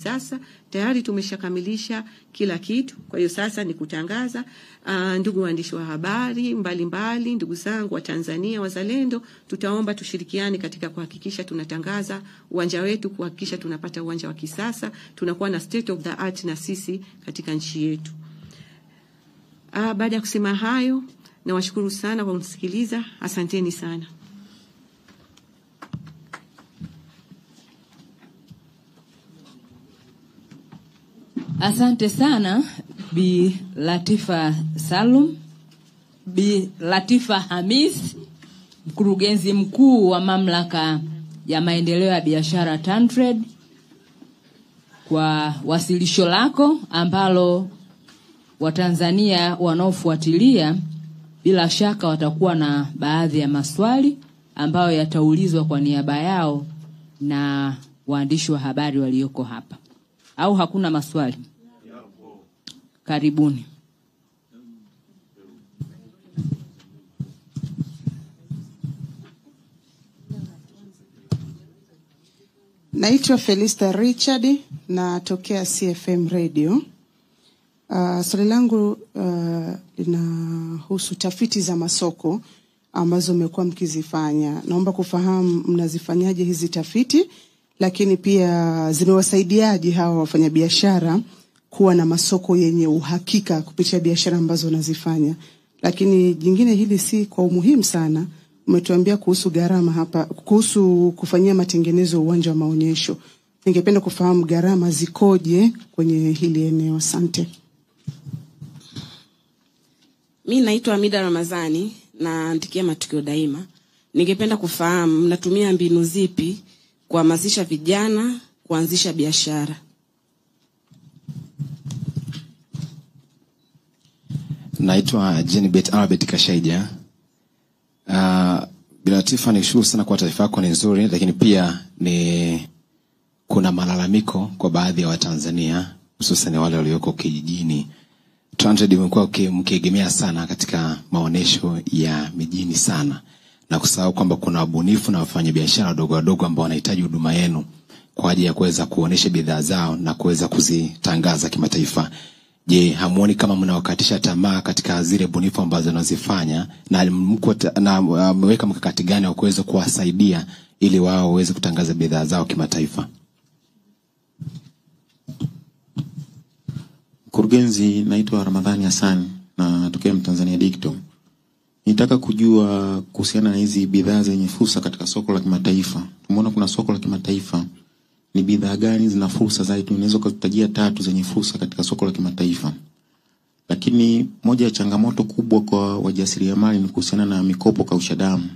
Sasa tayari tumeshakamilisha kila kitu. Kwa hiyo sasa ni kutangaza. Ndugu waandishi wa habari mbalimbali, ndugu zangu wa Tanzania wazalendo, tutaomba tushirikiane katika kuhakikisha tunatangaza uwanja wetu, kuhakikisha tunapata uwanja wa kisasa, tunakuwa na state of the art na sisi katika nchi yetu. Baada ya kusema hayo, nawashukuru sana kwa kunisikiliza. Asanteni sana. Asante sana Bi Latifa Salum, Bi Latifa Hamis, mkurugenzi mkuu wa mamlaka ya maendeleo ya biashara TanTrade, kwa wasilisho lako ambalo Watanzania wanaofuatilia bila shaka watakuwa na baadhi ya maswali ambayo yataulizwa kwa niaba yao na waandishi wa habari walioko hapa. Au hakuna maswali? Karibuni. Naitwa Felista Richard, natokea CFM Radio. Swali langu linahusu tafiti za masoko ambazo mmekuwa mkizifanya. Naomba kufahamu mnazifanyaje hizi tafiti, lakini pia zimewasaidiaje hawa wafanyabiashara kuwa na masoko yenye uhakika kupitia biashara ambazo wanazifanya. Lakini jingine hili si kwa umuhimu sana, umetuambia kuhusu gharama hapa, kuhusu kufanyia matengenezo uwanja wa maonyesho. Ningependa kufahamu gharama zikoje kwenye hili eneo. Asante. Mimi naitwa Amida Ramazani na andikia Matukio Daima. Ningependa kufahamu mnatumia mbinu zipi kuhamasisha vijana kuanzisha biashara? Naitwa Jenibet Albert Kashaija. Bila Latifa, nishukuru sana kwa taarifa yako, ni nzuri, lakini pia kuna malalamiko kwa baadhi ya Watanzania, hususan wale walioko kijijini. TanTrade imekuwa mkiegemea sana katika maonesho ya mijini sana, na kusahau kwamba kuna wabunifu na wafanyabiashara wadogo wadogo ambao wanahitaji huduma yenu kwa ajili ya kuweza kuonesha bidhaa zao na kuweza kuzitangaza kimataifa. Je, hamuoni kama mnawakatisha tamaa katika zile bunifu ambazo wanazifanya, na mmeweka mkakati gani wa kuweza kuwasaidia ili wao waweze kutangaza bidhaa zao kimataifa? Mkurugenzi, naitwa Ramadhani Hassan na natokea Mtanzania Digital. Nitaka kujua kuhusiana na hizi bidhaa zenye fursa katika soko la kimataifa. Tumeona kuna soko la kimataifa. Ni bidhaa gani zina fursa zaidi? Unaweza kutajia 3 zenye fursa katika soko la kimataifa. Lakini moja ya changamoto kubwa kwa wajasiriamali ni kuhusiana na mikopo kausha damu.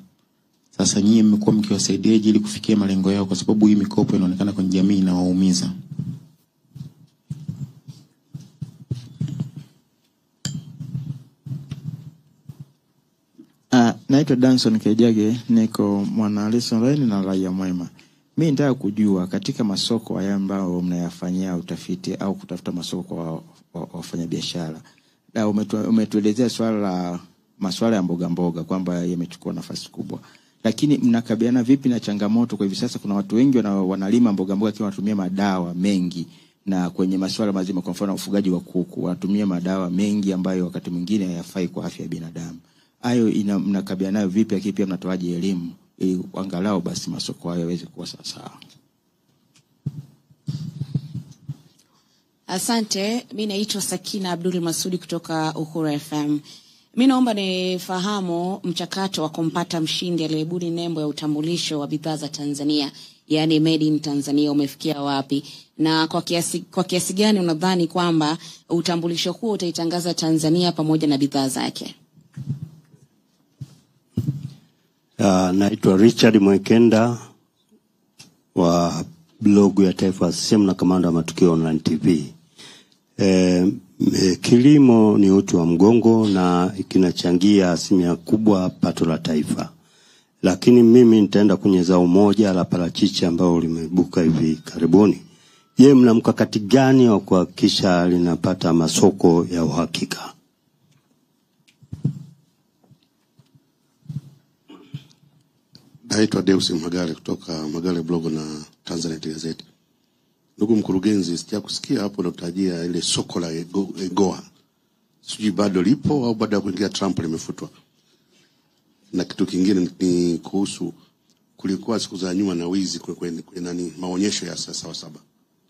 Sasa nyinyi mmekuwa mkiwasaidiaje ili kufikia malengo yao, kwa sababu hii mikopo inaonekana kwenye jamii inawaumiza? Naitwa Danson Kejage, niko mwanahalisi online na Raia Mwema. Mimi nataka kujua katika masoko haya ambao mnayafanyia utafiti au kutafuta masoko kwa wafanyabiashara. Na umetuelezea masuala ya mboga mboga kwamba yamechukua nafasi kubwa. Lakini mnakabiliana vipi na changamoto kwa hivi sasa? Kuna watu wengi wanalima mboga mboga kwa wanatumia madawa mengi, na kwenye masuala mazima, kwa mfano ufugaji wa kuku, wanatumia madawa mengi ambayo wakati mwingine hayafai kwa afya ya binadamu. Hayo mnakabiliana nayo vipi, lakini pia mnatoaje elimu ili angalau basi masoko hayo yaweze kuwa sawa? Asante. Mimi naitwa Sakina Abdul Masudi kutoka Uhuru FM. Mimi naomba nifahamu mchakato wa kumpata mshindi aliyebuni nembo ya utambulisho wa bidhaa za Tanzania, yani made in Tanzania, umefikia wapi? Na kwa kiasi gani unadhani kwamba utambulisho huo utaitangaza Tanzania pamoja na bidhaa zake? Naitwa Richard Mwekenda wa blog ya Taifa Sehemu na kamanda wa Matukio Online TV. Kilimo ni uti wa mgongo na kinachangia asilimia kubwa pato la taifa. Lakini mimi nitaenda kwenye zao moja la parachichi ambao limebuka hivi karibuni. Je, mna mkakati gani wa kuhakikisha linapata masoko ya uhakika? Naitwa Deus Magale kutoka Magale Blog na Tanzania Gazette. Ndugu mkurugenzi, sija kusikia hapo unatajia ile soko la Egoa. Sijui bado lipo au baada ya kuingia Trump limefutwa. Na kitu kingine ni kuhusu kulikuwa siku za nyuma na wizi kwenye nani maonyesho ya Sabasaba.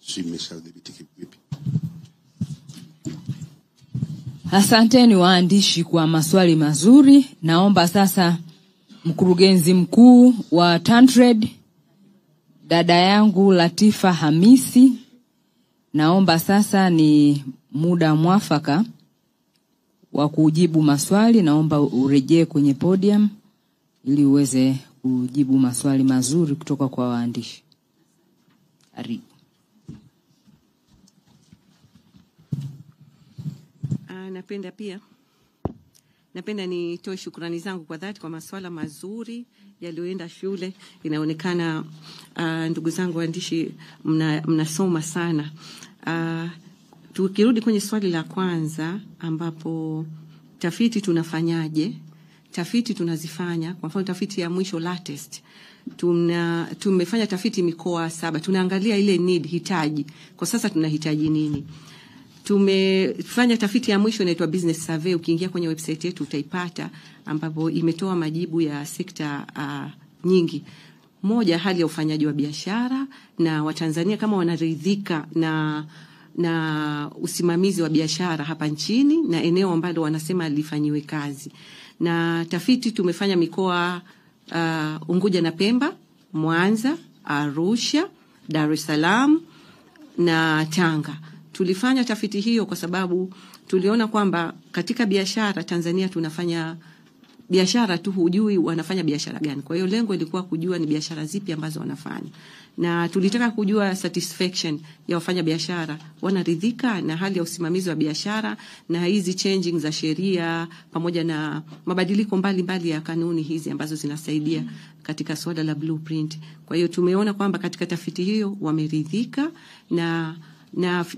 Sijui imeshadhibiti vipi. Asanteni waandishi kwa maswali mazuri. Naomba sasa mkurugenzi mkuu wa TanTrade, dada yangu Latifa Hamisi, naomba sasa ni muda mwafaka wa kujibu maswali. Naomba urejee kwenye podium ili uweze kujibu maswali mazuri kutoka kwa waandishi. Karibu. Napenda nitoe shukrani zangu kwa dhati kwa maswala mazuri yaliyoenda shule. Inaonekana ndugu zangu waandishi mnasoma sana. Tukirudi kwenye swali la kwanza ambapo tafiti tunafanyaje? Tafiti tunazifanya, kwa mfano tafiti ya mwisho latest. Tumefanya tafiti mikoa 7. Tunaangalia ile need, hitaji. Kwa sasa tunahitaji nini? Tumefanya tafiti ya mwisho inaitwa business survey. Ukiingia kwenye website yetu utaipata, ambapo imetoa majibu ya sekta nyingi. Moja, hali ya ufanyaji wa biashara na Watanzania kama wanaridhika na usimamizi wa biashara hapa nchini na eneo ambalo wanasema lifanyiwe kazi. Na tafiti tumefanya mikoa Unguja na Pemba, Mwanza, Arusha, Dar es Salaam na Tanga. Tulifanya tafiti hiyo kwa sababu tuliona kwamba katika biashara Tanzania tunafanya biashara tu, hujui wanafanya biashara gani. Kwa hiyo lengo ilikuwa kujua ni biashara zipi ambazo wanafanya. Na tulitaka kujua satisfaction ya wafanya biashara, wanaridhika na hali ya usimamizi wa biashara na hizi changing za sheria pamoja na mabadiliko mbalimbali ya kanuni hizi ambazo zinasaidia katika swala la blueprint. Kwa hiyo tumeona kwamba katika tafiti hiyo wameridhika na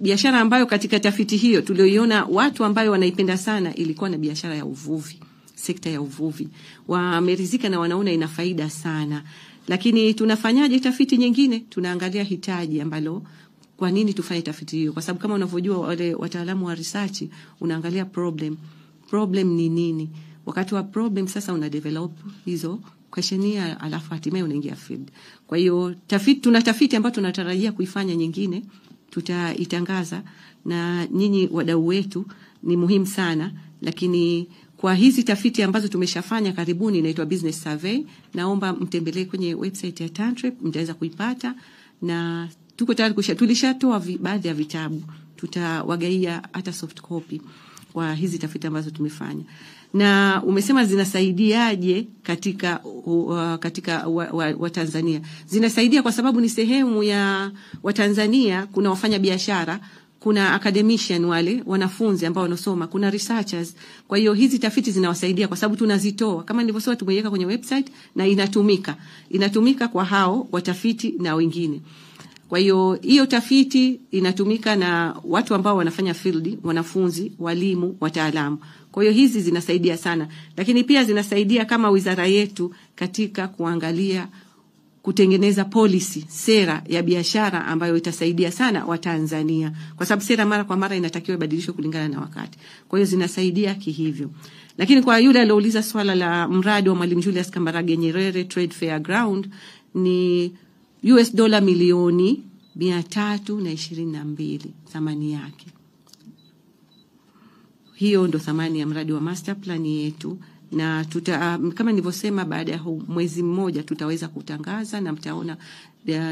biashara ambayo katika tafiti hiyo tulioiona watu ambayo wanaipenda sana ilikuwa na biashara ya uvuvi, sekta ya uvuvi. Wameridhika na wanaona ina faida sana. Lakini tunafanyaje tafiti nyingine? Tunaangalia hitaji ambalo kwa nini tufanye tafiti hiyo? Kwa sababu kama unavyojua wale wataalamu wa research unaangalia problem ni nini. Wakati wa problem sasa una develop hizo questionnaire alafu hatimaye unaingia field. Kwa hiyo tuna tafiti ambayo tunatarajia kuifanya nyingine, tutaitangaza na nyinyi wadau wetu, ni muhimu sana. Lakini kwa hizi tafiti ambazo tumeshafanya karibuni inaitwa business survey, naomba mtembelee kwenye website ya TanTrade, mtaweza kuipata. Na tuko tayari tulishatoa baadhi ya vitabu, tutawagaia hata soft copy kwa hizi tafiti ambazo tumefanya. Na umesema zinasaidiaje katika Watanzania? Zinasaidia kwa sababu ni sehemu ya Watanzania. Kuna wafanya biashara, kuna academician, wale wanafunzi ambao wanasoma, kuna researchers. Kwa hiyo hizi tafiti zinawasaidia kwa sababu tunazitoa, kama nilivyosema, tumeiweka kwenye website na inatumika kwa hao watafiti na wengine. Kwa hiyo tafiti inatumika na watu ambao wanafanya field, wanafunzi, walimu, wataalamu. Kwa hiyo hizi zinasaidia sana. Lakini pia zinasaidia kama wizara yetu katika kuangalia kutengeneza policy, sera ya biashara ambayo itasaidia sana Watanzania. Kwa sababu sera mara kwa mara inatakiwa ibadilishwe kulingana na wakati. Kwa hiyo zinasaidia kihivyo. Lakini kwa yule aliouliza swala la mradi wa Mwalimu Julius Kambarage Nyerere Trade Fair Ground, ni $322 milioni thamani yake. Hiyo ndo thamani ya mradi wa master plan yetu. Na kama nilivyosema, baada ya mwezi mmoja tutaweza kutangaza na mtaona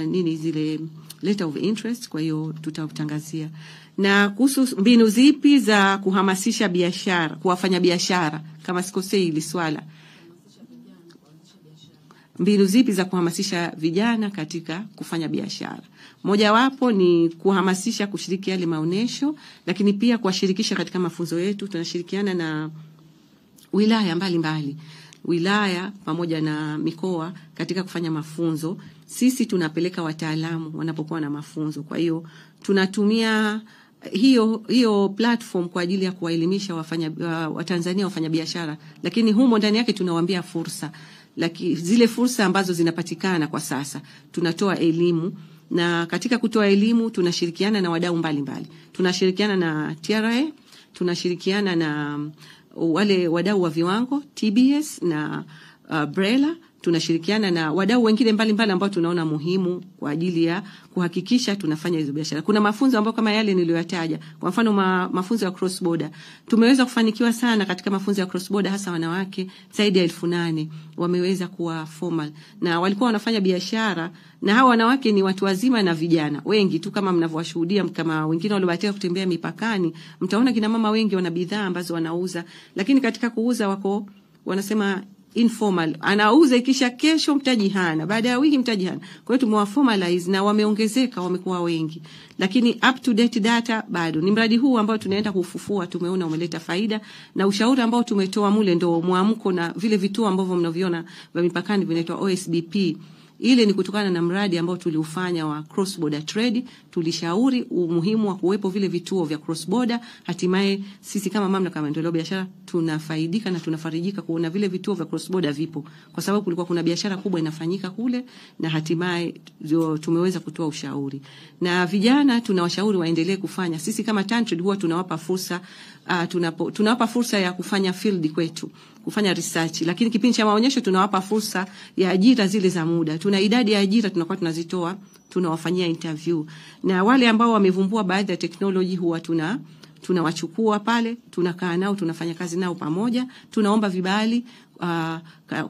nini zile letter of interest. Kwa hiyo tutatangazia. Na kuhusu mbinu zipi za kuhamasisha biashara, kuwafanya biashara, kama sikosei ili swala, mbinu zipi za kuhamasisha vijana katika kufanya biashara? Moja wapo ni kuhamasisha kushiriki yale maonesho, lakini pia kuwashirikisha katika mafunzo yetu. Tunashirikiana na wilaya mbalimbali, wilaya pamoja na mikoa katika kufanya mafunzo. Sisi tunapeleka wataalamu wanapokuwa na mafunzo. Kwa hiyo tunatumia hiyo platform kwa ajili ya kuwaelimisha Watanzania wafanya biashara, lakini humo ndani yake tunawaambia fursa. Zile fursa ambazo zinapatikana kwa sasa, tunatoa elimu Na katika kutoa elimu tunashirikiana na wadau mbalimbali. Tunashirikiana na TRA, tunashirikiana na wale wadau wa viwango TBS na BRELA, tunashirikiana na wadau wengine mbalimbali ambao tunaona muhimu kwa ajili ya kuhakikisha tunafanya hizo biashara. Kuna mafunzo ambayo kama yale niliyoyataja, kwa mfano mafunzo ya cross border. Tumeweza kufanikiwa sana katika mafunzo ya cross border, hasa wanawake zaidi ya 8,000 wameweza kuwa formal na walikuwa wanafanya biashara. Na hawa wanawake ni watu wazima na vijana wengi tu, kama mnavyowashuhudia, kama wengine waliobahatika kutembea mipakani, mtaona kina mama wengi wana bidhaa ambazo wanauza, lakini katika kuuza wanasema informal, anauza ikisha kesho mtaji hana, baada ya wiki mtaji hana. Kwa hiyo tumewaformalize na wameongezeka, wamekuwa wengi, lakini up to date data bado. Ni mradi huu ambao tunaenda kufufua, tumeona umeleta faida, na ushauri ambao tumetoa mule ndo muamko, na vile vituo ambavyo mnaviona vya mipakani vinaitwa OSBP. Ile ni kutokana na mradi ambao tuliufanya wa cross border trade. Tulishauri umuhimu wa kuwepo vile vituo vya cross border. Hatimaye sisi kama mamlaka ya maendeleo ya biashara tunafaidika na tunafarijika kuona vile vituo vya cross border vipo, kwa sababu kulikuwa kuna biashara kubwa inafanyika kule, na hatimaye tumeweza kutoa ushauri. Na vijana tunawashauri waendelee kufanya. Sisi kama TanTrade huwa tunawapa fursa, tunawapa fursa ya kufanya field kwetu, kufanya research, lakini kipindi cha maonyesho tunawapa fursa ya ajira zile za muda. Tuna idadi ya ajira tunakuwa tunazitoa, tunawafanyia interview. Na wale ambao wamevumbua baadhi ya teknoloji huwa tunawachukua pale, tunakaa nao, tunafanya kazi nao pamoja, tunaomba vibali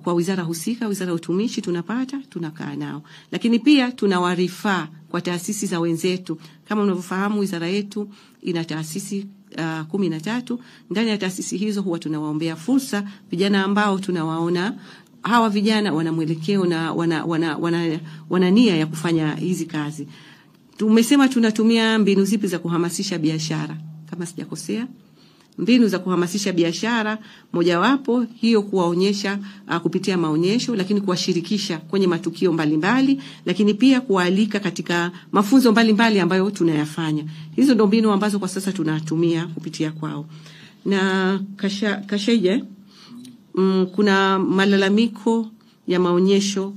kwa wizara husika, wizara ya utumishi, tunakaa nao. Lakini pia tunawarifa kwa taasisi za wenzetu. Kama mnavyofahamu, wizara yetu ina taasisi 13. Ndani ya taasisi hizo huwa tunawaombea fursa vijana ambao tunawaona hawa vijana wana mwelekeo na wana nia ya kufanya hizi kazi. Tumesema tunatumia mbinu zipi za kuhamasisha biashara, kama sijakosea. Mbinu za kuhamasisha biashara, mojawapo hiyo kuwaonyesha kupitia maonyesho, lakini kuwashirikisha kwenye matukio mbalimbali, lakini pia kualika katika mafunzo mbalimbali ambayo tunayafanya. Hizo ndio mbinu ambazo kwa sasa tunatumia kupitia kwao. Na Kasheje, kuna malalamiko ya maonyesho.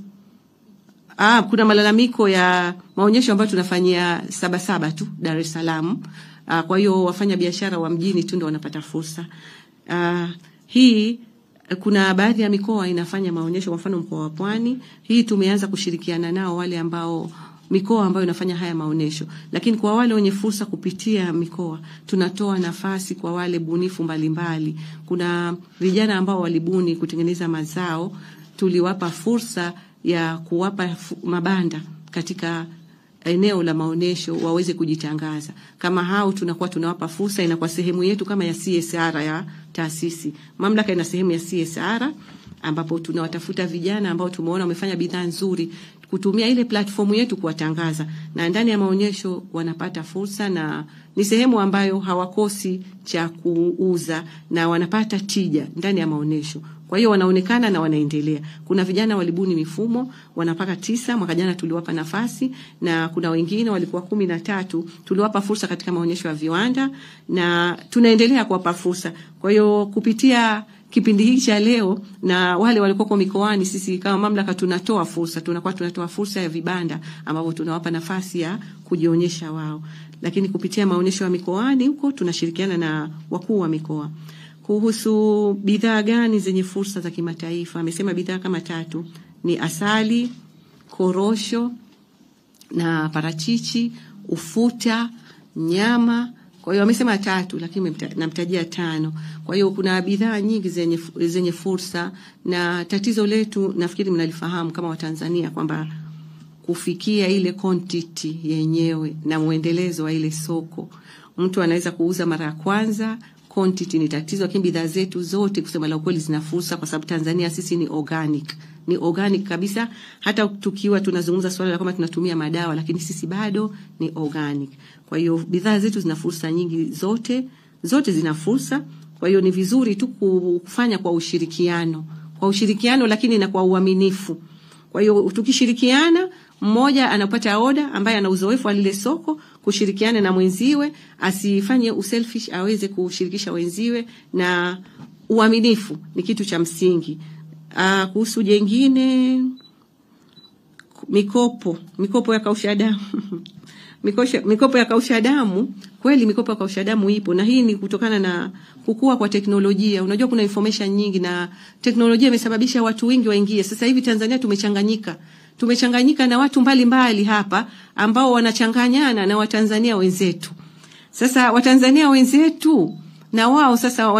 Kuna malalamiko ya maonyesho ambayo tunafanyia Sabasaba tu Dar es Salaam. Kwa hiyo wafanya biashara wa mjini tu ndio wanapata fursa. Hii kuna baadhi ya mikoa inafanya maonyesho, kwa mfano mkoa wa Pwani. Hii tumeanza kushirikiana nao wale ambao mikoa ambayo inafanya haya maonyesho. Lakini kwa wale wenye fursa kupitia mikoa, tunatoa nafasi kwa wale bunifu mbalimbali. Kuna vijana ambao walibuni kutengeneza mazao, tuliwapa fursa ya kuwapa mabanda katika eneo la maonyesho waweze kujitangaza. Kama hao tunakuwa tunawapa fursa, inakuwa sehemu yetu kama ya CSR ya taasisi. Mamlaka ina sehemu ya CSR ambapo tunawatafuta vijana ambao tumeona wamefanya bidhaa nzuri, kutumia ile platform yetu kuwatangaza, na ndani ya maonyesho wanapata fursa, na ni sehemu ambayo hawakosi cha kuuza na wanapata tija ndani ya maonyesho. Kwa hiyo wanaonekana na wanaendelea. Kuna vijana walibuni mifumo, wanapaka 9, mwaka jana tuliwapa nafasi, na kuna wengine walikuwa 13, tuliwapa fursa katika maonyesho ya viwanda, na tunaendelea kuwapa fursa. Kwa hiyo kupitia kipindi hiki cha leo na wale walikuwa kwa mikoani, sisi kama mamlaka tunatoa fursa ya vibanda ambavyo tunawapa nafasi ya kujionyesha wao. Lakini kupitia maonyesho ya mikoani huko tunashirikiana na wakuu wa mikoa. Kuhusu bidhaa gani zenye fursa za kimataifa, amesema bidhaa kama 3 ni asali, korosho na parachichi, ufuta, nyama. Kwa hiyo amesema 3, lakini namtajia 5. Kwa hiyo kuna bidhaa nyingi zenye fursa, na tatizo letu nafikiri mnalifahamu kama Watanzania kwamba kufikia ile quantity yenyewe na muendelezo wa ile soko. Mtu anaweza kuuza mara ya kwanza, quantity ni tatizo, lakini bidhaa zetu zote kusema la ukweli zina fursa, kwa sababu Tanzania sisi ni organic kabisa. Hata tukiwa tunazungumza swala la kama tunatumia madawa, lakini sisi bado ni organic. Kwa hiyo bidhaa zetu zina fursa nyingi, zote zina fursa. Kwa hiyo ni vizuri tu kufanya kwa ushirikiano, lakini na kwa uaminifu. Kwa hiyo tukishirikiana, mmoja anapata oda ambaye ana uzoefu wa lile soko, kushirikiana na mwenziwe, asifanye uselfish, aweze kushirikisha wenziwe, na uaminifu ni kitu cha msingi. Kuhusu jengine, mikopo ya kausha damu. Mikopo ya kausha damu, kweli mikopo ya kausha damu ipo, na hii ni kutokana na kukua kwa teknolojia. Unajua kuna information nyingi na teknolojia imesababisha watu wengi waingie. Sasa hivi Tanzania tumechanganyika na watu mbalimbali hapa ambao wanachanganyana na Watanzania wenzetu. Sasa Watanzania wenzetu na wao sasa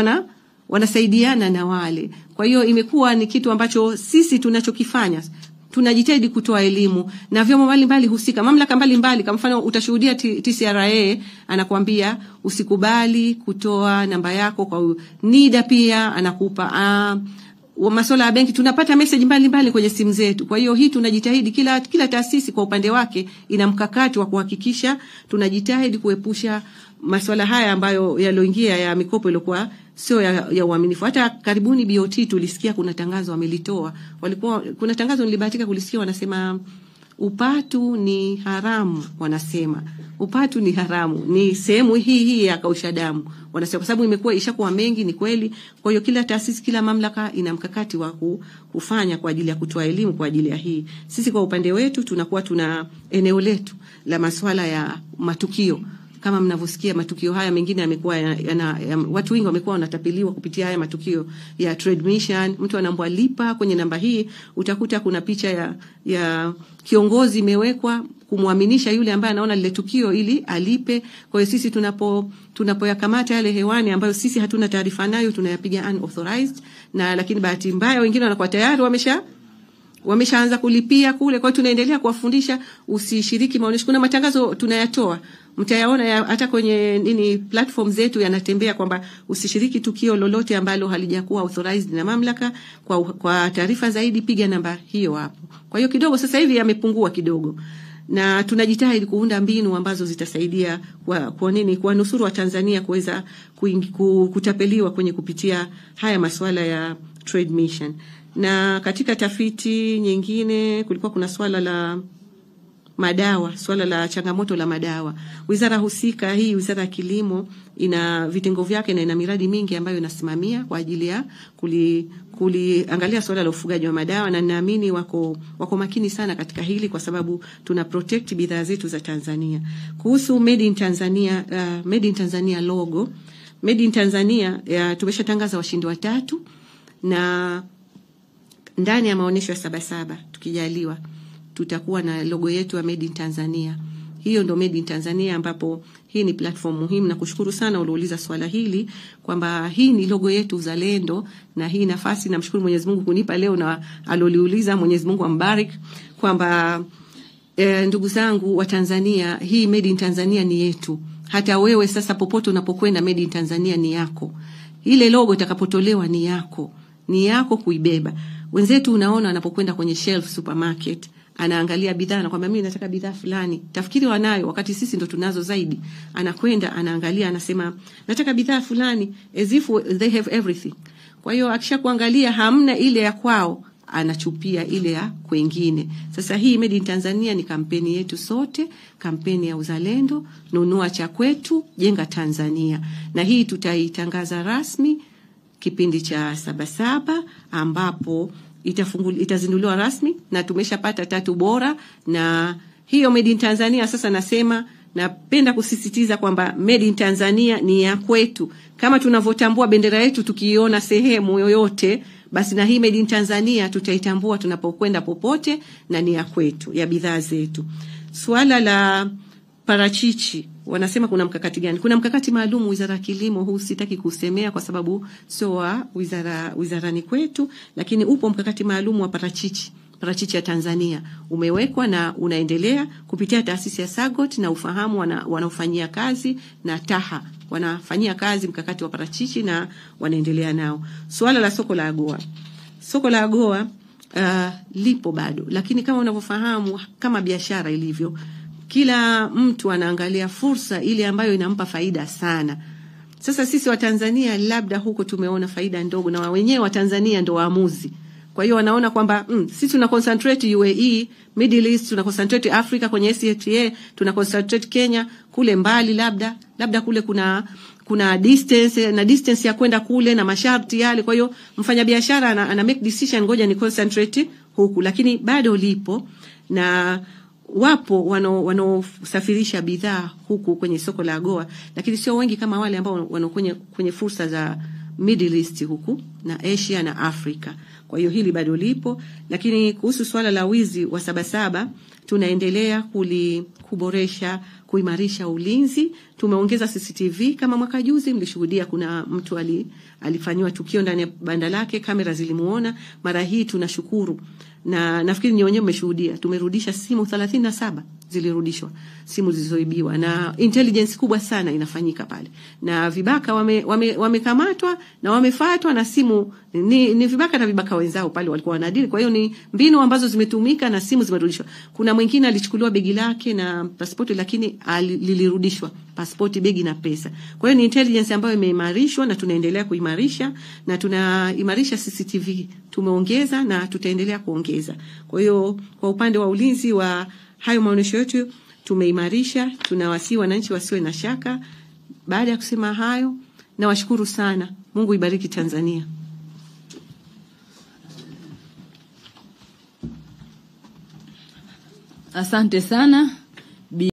wanasaidiana na wale. Kwa hiyo imekuwa ni kitu ambacho sisi tunachokifanya. Tunajitahidi kutoa elimu na vyombo mbalimbali husika, mamlaka mbalimbali. Kwa mfano utashuhudia TCRA anakuambia usikubali kutoa namba yako kwa NIDA, pia anakupa masuala ya benki. Tunapata message mbalimbali kwenye simu zetu. Kwa hiyo hii tunajitahidi, kila taasisi kwa upande wake ina mkakati wa kuhakikisha tunajitahidi kuepusha masuala haya ambayo yaloingia ya mikopo iliyokuwa sio ya uaminifu. Hata karibuni BOT tulisikia kuna tangazo wamelitoa. Kuna tangazo nilibahatika kulisikia, wanasema upatu ni haramu. Wanasema upatu ni haramu, ni sehemu hii ya kausha damu. Wanasema kwa sababu imekuwa ishakuwa mengi. Ni kweli. Kwa hiyo kila taasisi, kila mamlaka ina mkakati wa kufanya kwa ajili ya kutoa elimu kwa ajili ya hii. Sisi kwa upande wetu tunakuwa tuna eneo letu la masuala ya matukio. Kama mnavyosikia matukio haya mengine yamekuwa watu wengi wamekuwa wanatapeliwa kupitia haya matukio ya trade mission. Mtu anaambiwa lipa kwenye namba hii, utakuta kuna picha ya kiongozi imewekwa kumuaminisha yule ambaye anaona lile tukio ili alipe. Kwa hiyo sisi tunapoyakamata yale hewani ambayo sisi hatuna taarifa nayo, tunayapiga unauthorized, na lakini bahati mbaya wengine wanakuwa tayari wameshaanza kulipia kule. Kwa hiyo tunaendelea kuwafundisha usishiriki maonesho. Kuna matangazo tunayatoa, mtayaona hata kwenye platform zetu yanatembea kwamba usishiriki tukio lolote ambalo halijakuwa authorized na mamlaka. Kwa taarifa zaidi piga namba hiyo hapo. Kwa hiyo kidogo sasa hivi yamepungua kidogo, na tunajitahidi kuunda mbinu ambazo zitasaidia kwa nusuru wa Tanzania kuweza kutapeliwa kwenye kupitia haya masuala ya trade mission. Na katika tafiti nyingine kulikuwa kuna swala la madawa, swala la changamoto la madawa. Wizara husika, hii Wizara ya Kilimo, ina vitengo vyake na ina miradi mingi ambayo inasimamia kwa ajili ya kuliangalia swala la ufugaji wa madawa, na ninaamini wako makini sana katika hili kwa sababu tuna protect bidhaa zetu za Tanzania. Kuhusu Made in Tanzania logo, Made in Tanzania tumeshatangaza washindi 3, na ndani ya maonesho ya Sabasaba tukijaliwa tutakuwa na logo yetu ya Made in Tanzania. Hiyo ndo Made in Tanzania, ambapo hii ni platform muhimu, na kushukuru sana uliouliza swala hili kwamba hii ni logo yetu uzalendo, na hii nafasi namshukuru Mwenyezi Mungu kunipa leo na aloliuliza. Mwenyezi Mungu ambarik, kwamba ndugu zangu wa Tanzania, hii Made in Tanzania ni yetu. Hata wewe sasa popote unapokwenda, Made in Tanzania ni yako. Ile logo itakapotolewa ni yako kuibeba. Wenzetu unaona anapokwenda kwenye shelf supermarket, anaangalia bidhaa na kwamba mimi nataka bidhaa fulani, tafikiri wanayo wakati sisi ndo tunazo zaidi. Anakwenda anaangalia, anasema nataka bidhaa fulani, as if they have everything. Kwa hiyo akisha kuangalia hamna ile ya kwao, anachupia ile ya kwingine. Sasa hii Made in Tanzania ni kampeni yetu sote, kampeni ya uzalendo, nunua cha kwetu, jenga Tanzania. Na hii tutaitangaza rasmi kipindi cha Sabasaba, ambapo itazinduliwa rasmi, na tumeshapata 3 bora. Na hiyo Made in Tanzania sasa napenda kusisitiza kwamba Made in Tanzania ni ya kwetu. Kama tunavyotambua bendera yetu tukiiona sehemu yoyote, basi na hii Made in Tanzania tutaitambua tunapokwenda popote, na ni ya kwetu, ya bidhaa zetu. Swala la parachichi, wanasema kuna mkakati gani? Kuna mkakati maalum Wizara ya Kilimo, huu sitaki kusemea kwa sababu sio wa wizarani kwetu, lakini upo mkakati maalum wa parachichi ya Tanzania umewekwa na unaendelea kupitia taasisi ya SAGOT, na ufahamu wanaofanyia kazi na TAHA wanafanyia kazi mkakati wa parachichi na wanaendelea nao. Swala la soko la AGOA lipo bado, lakini kama unavyofahamu, kama biashara ilivyo, kila mtu anaangalia fursa ile ambayo inampa faida sana. Sasa sisi wa Tanzania labda huko tumeona faida ndogo, na wenyewe wa Tanzania ndio waamuzi. Kwa hiyo wanaona kwamba sisi tuna concentrate UAE, Middle East, tuna concentrate Africa kwenye SATA, tuna concentrate Kenya, kule mbali labda kule kuna distance ya kwenda kule na masharti yale. Kwa hiyo mfanyabiashara ana make decision, ngoja ni concentrate huku, lakini bado lipo. na wapo wanaosafirisha bidhaa huku kwenye soko la AGOA, lakini sio wengi kama wale ambao kwenye fursa za Middle East huku na Asia na Afrika. Kwa hiyo hili bado lipo, lakini kuhusu swala la wizi wa Sabasaba tunaendelea kuboresha, kuimarisha ulinzi. Tumeongeza CCTV kama mwaka juzi mlishuhudia kuna mtu alifanywa tukio ndani ya banda lake, kamera zilimuona. Mara hii tunashukuru, na nafikiri nyinyi wenyewe mmeshuhudia, tumerudisha simu 37 zilirudishwa, simu zilizoibiwa, na intelligence kubwa sana inafanyika pale, na vibaka wamekamatwa na wamefuatwa, na simu ni vibaka na vibaka wenzao pale walikuwa wanadili. Kwa hiyo ni mbinu ambazo zimetumika na simu zimerudishwa. Kuna mwingine alichukuliwa begi lake na pasipoti, lakini lilirudishwa pasipoti, begi na pesa. Kwa hiyo ni intelligence ambayo imeimarishwa na tunaendelea kuimarisha, na tunaimarisha CCTV tumeongeza na tutaendelea kuongeza. Kwa hiyo kwa upande wa ulinzi wa hayo maonesho yetu tumeimarisha. Tunawasihi wananchi wasiwe na shaka. Baada ya kusema hayo, nawashukuru sana. Mungu ibariki Tanzania. Asante sana.